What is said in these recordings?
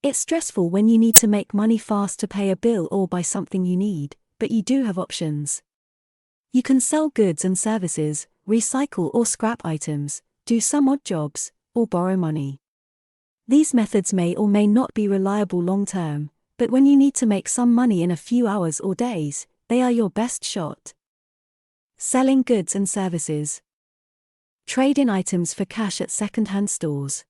It's stressful when you need to make money fast to pay a bill or buy something you need, but you do have options. You can sell goods and services, recycle or scrap items, do some odd jobs, or borrow money. These methods may or may not be reliable long-term, but when you need to make some money in a few hours or days, they are your best shot. Selling goods and services. Trade in items for cash at second-hand stores.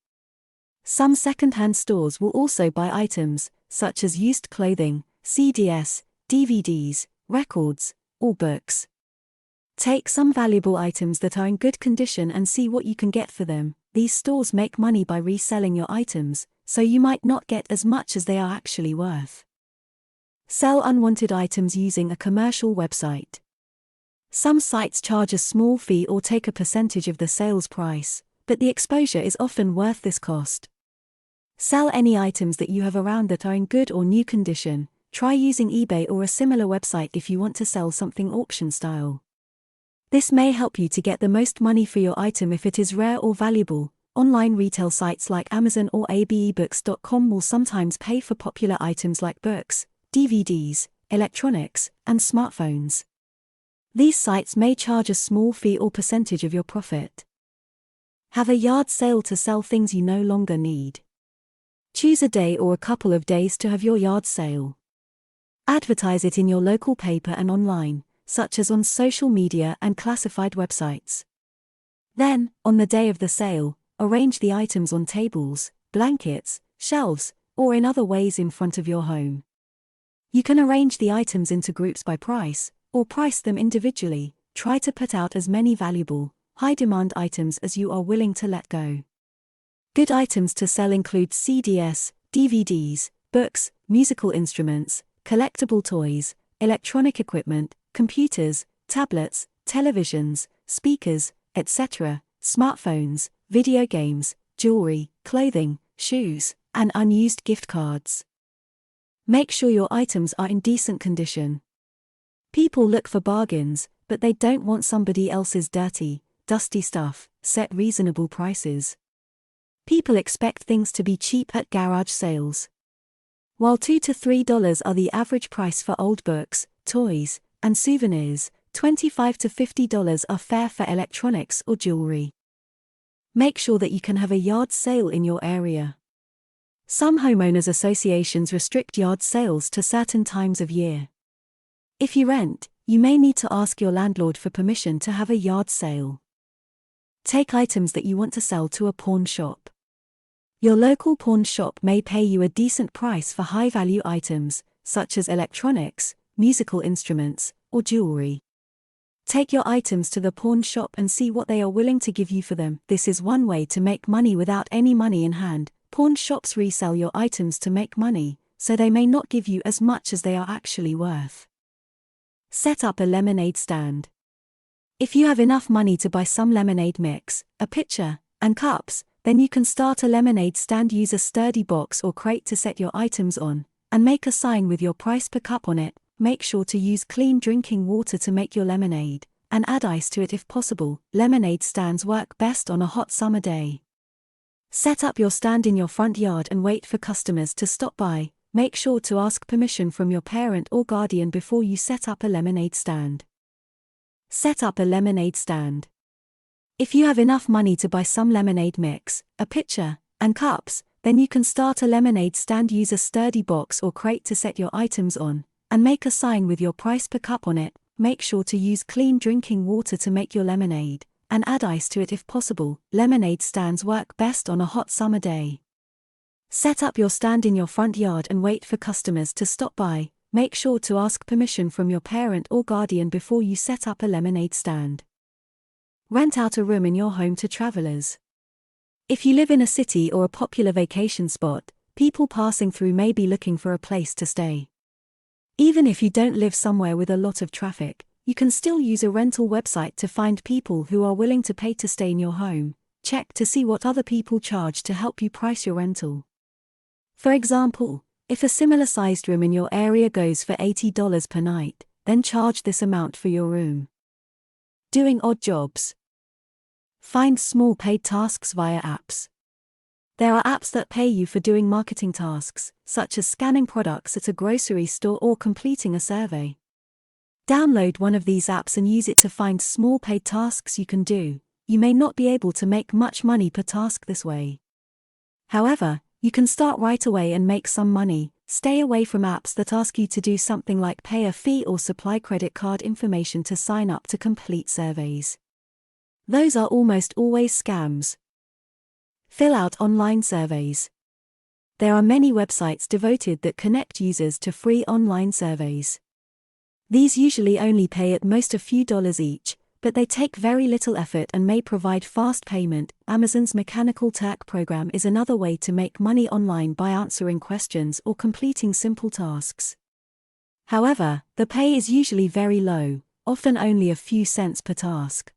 Some second-hand stores will also buy items, such as used clothing, CDs, DVDs, records, or books. Take some valuable items that are in good condition and see what you can get for them. These stores make money by reselling your items, so you might not get as much as they are actually worth. Sell unwanted items using a commercial website. Some sites charge a small fee or take a percentage of the sales price, but the exposure is often worth this cost. Sell any items that you have around that are in good or new condition. Try using eBay or a similar website if you want to sell something auction style. This may help you to get the most money for your item if it is rare or valuable. Online retail sites like Amazon or abebooks.com will sometimes pay for popular items like books, DVDs, electronics, and smartphones. These sites may charge a small fee or percentage of your profit. Have a yard sale to sell things you no longer need. Choose a day or a couple of days to have your yard sale. Advertise it in your local paper and online, such as on social media and classified websites. Then, on the day of the sale, arrange the items on tables, blankets, shelves, or in other ways in front of your home. You can arrange the items into groups by price, or price them individually. Try to put out as many valuable, high-demand items as you are willing to let go. Good items to sell include CDs, DVDs, books, musical instruments, collectible toys, electronic equipment, computers, tablets, televisions, speakers, etc., smartphones, video games, jewelry, clothing, shoes, and unused gift cards. Make sure your items are in decent condition. People look for bargains, but they don't want somebody else's dirty, dusty stuff. Set reasonable prices. People expect things to be cheap at garage sales. While $2 to $3 are the average price for old books, toys, and souvenirs, $25 to $50 are fair for electronics or jewelry. Make sure that you can have a yard sale in your area. Some homeowners associations restrict yard sales to certain times of year. If you rent, you may need to ask your landlord for permission to have a yard sale. Take items that you want to sell to a pawn shop. Your local pawn shop may pay you a decent price for high-value items, such as electronics, musical instruments, or jewelry. Take your items to the pawn shop and see what they are willing to give you for them. This is one way to make money without any money in hand. Pawn shops resell your items to make money, so they may not give you as much as they are actually worth. Set up a lemonade stand. If you have enough money to buy some lemonade mix, a pitcher, and cups, then you can start a lemonade stand. Use a sturdy box or crate to set your items on, and make a sign with your price per cup on it. Make sure to use clean drinking water to make your lemonade, and add ice to it if possible. Lemonade stands work best on a hot summer day. Set up your stand in your front yard and wait for customers to stop by. Make sure to ask permission from your parent or guardian before you set up a lemonade stand. Set up a lemonade stand. If you have enough money to buy some lemonade mix, a pitcher, and cups, then you can start a lemonade stand. Use a sturdy box or crate to set your items on, and make a sign with your price per cup on it. Make sure to use clean drinking water to make your lemonade, and add ice to it if possible. Lemonade stands work best on a hot summer day. Set up your stand in your front yard and wait for customers to stop by. Make sure to ask permission from your parent or guardian before you set up a lemonade stand. Rent out a room in your home to travelers. If you live in a city or a popular vacation spot, people passing through may be looking for a place to stay. Even if you don't live somewhere with a lot of traffic, you can still use a rental website to find people who are willing to pay to stay in your home. Check to see what other people charge to help you price your rental. For example, if a similar-sized room in your area goes for $80 per night, then charge this amount for your room. Doing odd jobs. Find small paid tasks via apps. There are apps that pay you for doing marketing tasks, such as scanning products at a grocery store or completing a survey. Download one of these apps and use it to find small paid tasks you can do. You may not be able to make much money per task this way. However, you can start right away and make some money. Stay away from apps that ask you to do something like pay a fee or supply credit card information to sign up to complete surveys. Those are almost always scams. Fill out online surveys. There are many websites devoted that connect users to free online surveys. These usually only pay at most a few dollars each, but they take very little effort and may provide fast payment. Amazon's Mechanical Turk program is another way to make money online by answering questions or completing simple tasks. However, the pay is usually very low, often only a few cents per task.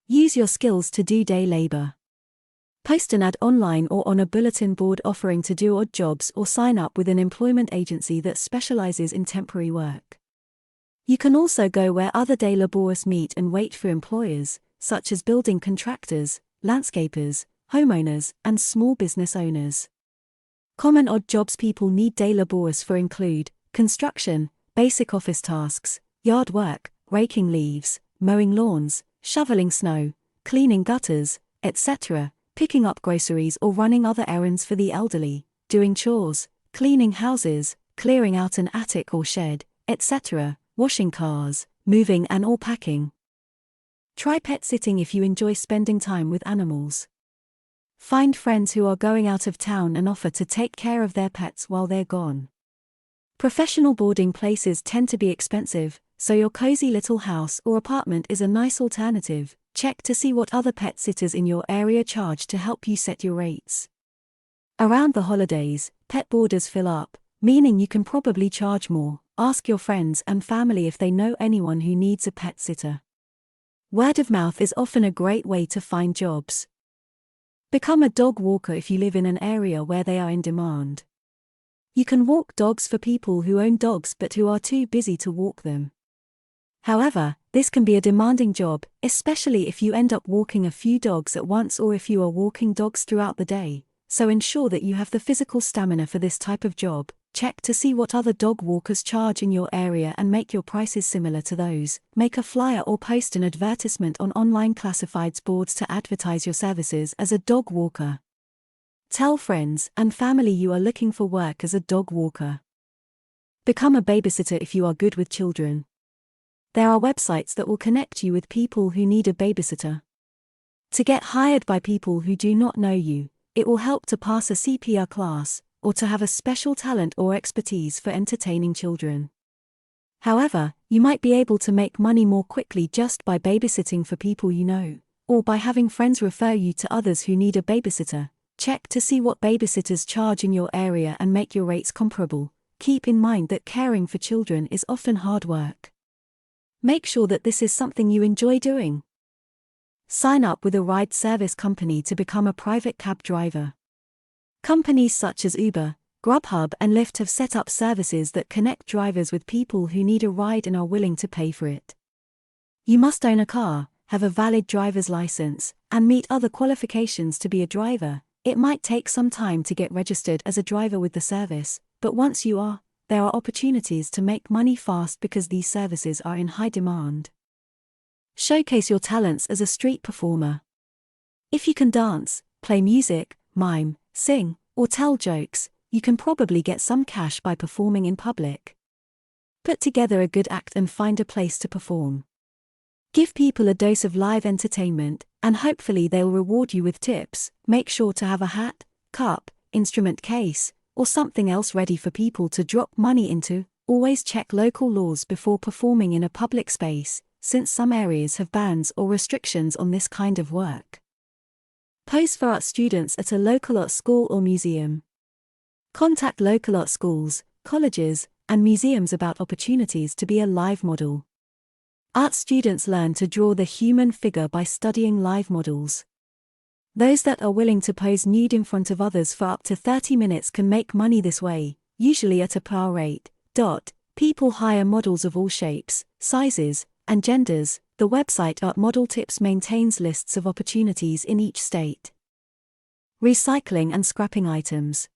Use your skills to do day labor. Post an ad online or on a bulletin board offering to do odd jobs or sign up with an employment agency that specializes in temporary work. You can also go where other day laborers meet and wait for employers, such as building contractors, landscapers, homeowners, and small business owners. Common odd jobs people need day laborers for include construction, basic office tasks, yard work, raking leaves, mowing lawns, shoveling snow, cleaning gutters, etc., picking up groceries or running other errands for the elderly, doing chores, cleaning houses, clearing out an attic or shed, etc., washing cars, moving and/or packing. Try pet sitting if you enjoy spending time with animals. Find friends who are going out of town and offer to take care of their pets while they're gone. Professional boarding places tend to be expensive, so your cozy little house or apartment is a nice alternative. Check to see what other pet sitters in your area charge to help you set your rates. Around the holidays, pet boarders fill up, meaning you can probably charge more. Ask your friends and family if they know anyone who needs a pet sitter. Word of mouth is often a great way to find jobs. Become a dog walker if you live in an area where they are in demand. You can walk dogs for people who own dogs but who are too busy to walk them. However, this can be a demanding job, especially if you end up walking a few dogs at once or if you are walking dogs throughout the day, so ensure that you have the physical stamina for this type of job. Check to see what other dog walkers charge in your area and make your prices similar to those. Make a flyer or post an advertisement on online classifieds boards to advertise your services as a dog walker. Tell friends and family you are looking for work as a dog walker. Become a babysitter if you are good with children. There are websites that will connect you with people who need a babysitter. To get hired by people who do not know you, it will help to pass a CPR class, or to have a special talent or expertise for entertaining children. However, you might be able to make money more quickly just by babysitting for people you know, or by having friends refer you to others who need a babysitter. Check to see what babysitters charge in your area and make your rates comparable. Keep in mind that caring for children is often hard work. Make sure that this is something you enjoy doing. Sign up with a ride service company to become a private cab driver. Companies such as Uber, Grubhub and Lyft have set up services that connect drivers with people who need a ride and are willing to pay for it. You must own a car, have a valid driver's license, and meet other qualifications to be a driver. It might take some time to get registered as a driver with the service, but once you are, there are opportunities to make money fast because these services are in high demand. Showcase your talents as a street performer. If you can dance, play music, mime, sing, or tell jokes, you can probably get some cash by performing in public. Put together a good act and find a place to perform. Give people a dose of live entertainment, and hopefully they'll reward you with tips. Make sure to have a hat, cup, instrument case, or something else ready for people to drop money into. Always check local laws before performing in a public space, since some areas have bans or restrictions on this kind of work. Pose for art students at a local art school or museum. Contact local art schools, colleges, and museums about opportunities to be a live model. Art students learn to draw the human figure by studying live models. Those that are willing to pose nude in front of others for up to 30 minutes can make money this way, usually at a per hour rate. People hire models of all shapes, sizes, and genders. The website Art Model Tips maintains lists of opportunities in each state. Recycling and scrapping items.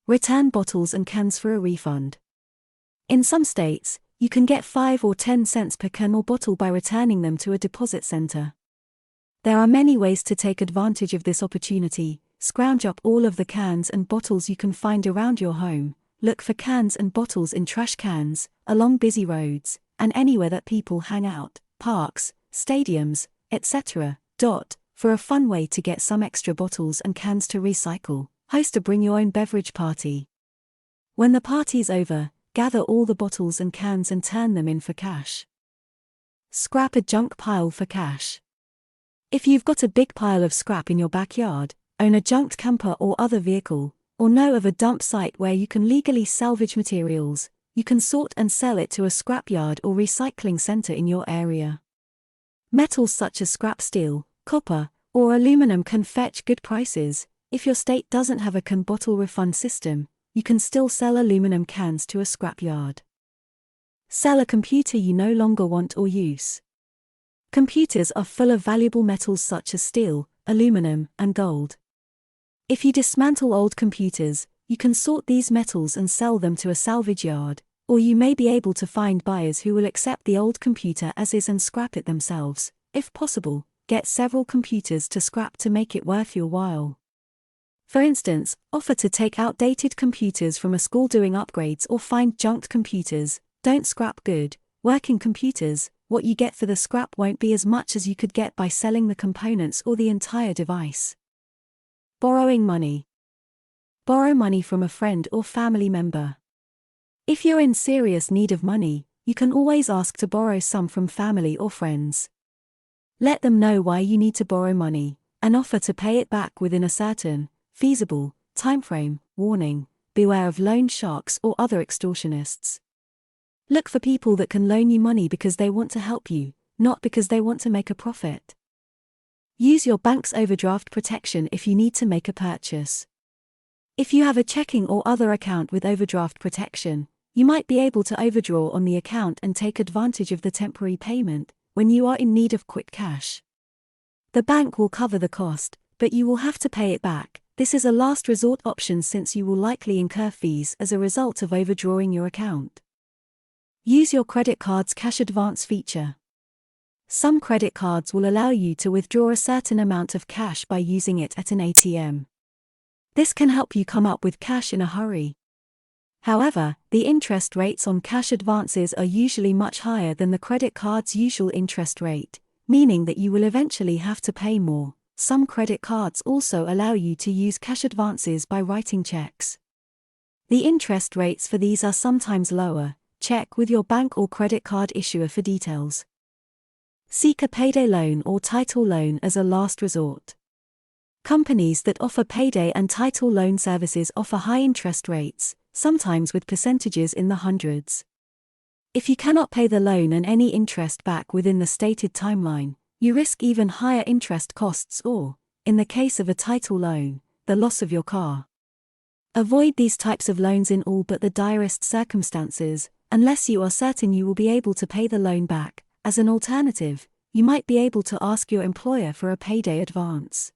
Return bottles and cans for a refund. In some states, you can get 5 or 10 cents per can or bottle by returning them to a deposit center. There are many ways to take advantage of this opportunity. Scrounge up all of the cans and bottles you can find around your home. Look for cans and bottles in trash cans, along busy roads, and anywhere that people hang out, parks, stadiums, etc. For a fun way to get some extra bottles and cans to recycle, host a bring your own beverage party. When the party's over, gather all the bottles and cans and turn them in for cash. Scrap a junk pile for cash. If you've got a big pile of scrap in your backyard, own a junked camper or other vehicle, or know of a dump site where you can legally salvage materials, you can sort and sell it to a scrapyard or recycling center in your area. Metals such as scrap steel, copper, or aluminum can fetch good prices. If your state doesn't have a can bottle refund system, you can still sell aluminum cans to a scrapyard. Sell a computer you no longer want or use. Computers are full of valuable metals such as steel, aluminum, and gold. If you dismantle old computers, you can sort these metals and sell them to a salvage yard, or you may be able to find buyers who will accept the old computer as is and scrap it themselves. If possible, get several computers to scrap to make it worth your while. For instance, offer to take outdated computers from a school doing upgrades or find junked computers. Don't scrap good, working computers. What you get for the scrap won't be as much as you could get by selling the components or the entire device. Borrowing money. Borrow money from a friend or family member. If you're in serious need of money, you can always ask to borrow some from family or friends. Let them know why you need to borrow money, and offer to pay it back within a certain, feasible, timeframe. Warning: beware of loan sharks or other extortionists. Look for people that can loan you money because they want to help you, not because they want to make a profit. Use your bank's overdraft protection if you need to make a purchase. If you have a checking or other account with overdraft protection, you might be able to overdraw on the account and take advantage of the temporary payment when you are in need of quick cash. The bank will cover the cost, but you will have to pay it back. This is a last resort option since you will likely incur fees as a result of overdrawing your account. Use your credit card's cash advance feature. Some credit cards will allow you to withdraw a certain amount of cash by using it at an ATM. This can help you come up with cash in a hurry. However, the interest rates on cash advances are usually much higher than the credit card's usual interest rate, meaning that you will eventually have to pay more. Some credit cards also allow you to use cash advances by writing checks. The interest rates for these are sometimes lower. Check with your bank or credit card issuer for details. Seek a payday loan or title loan as a last resort. Companies that offer payday and title loan services offer high interest rates, sometimes with percentages in the hundreds. If you cannot pay the loan and any interest back within the stated timeline, you risk even higher interest costs or, in the case of a title loan, the loss of your car. Avoid these types of loans in all but the direst circumstances, unless you are certain you will be able to pay the loan back. As an alternative, you might be able to ask your employer for a payday advance.